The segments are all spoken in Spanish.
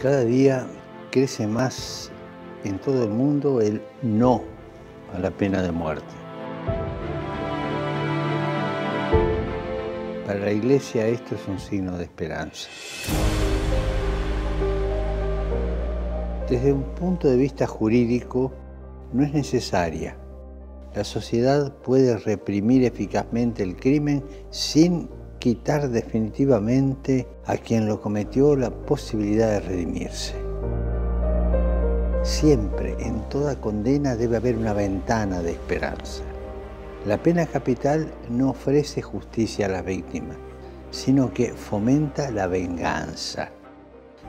Cada día crece más en todo el mundo el no a la pena de muerte. Para la Iglesia esto es un signo de esperanza. Desde un punto de vista jurídico, no es necesaria. La sociedad puede reprimir eficazmente el crimen sin quitar definitivamente a quien lo cometió la posibilidad de redimirse. Siempre, en toda condena, debe haber una ventana de esperanza. La pena capital no ofrece justicia a las víctimas, sino que fomenta la venganza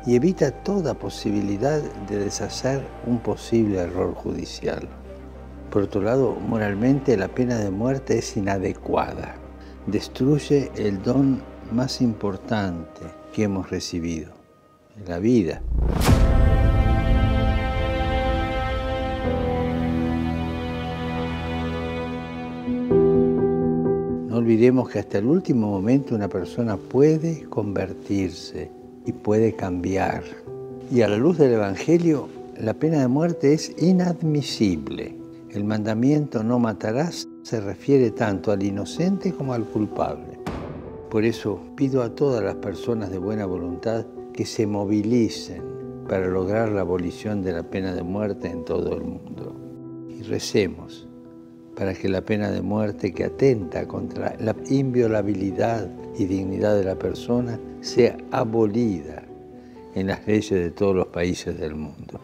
y evita toda posibilidad de deshacer un posible error judicial. Por otro lado, moralmente la pena de muerte es inadecuada. Destruye el don más importante que hemos recibido, la vida. No olvidemos que hasta el último momento una persona puede convertirse y puede cambiar. Y a la luz del Evangelio, la pena de muerte es inadmisible. El mandamiento "no matarás" se refiere tanto al inocente como al culpable. Por eso pido a todas las personas de buena voluntad que se movilicen para lograr la abolición de la pena de muerte en todo el mundo. Y recemos para que la pena de muerte, que atenta contra la inviolabilidad y dignidad de la persona, sea abolida en las leyes de todos los países del mundo.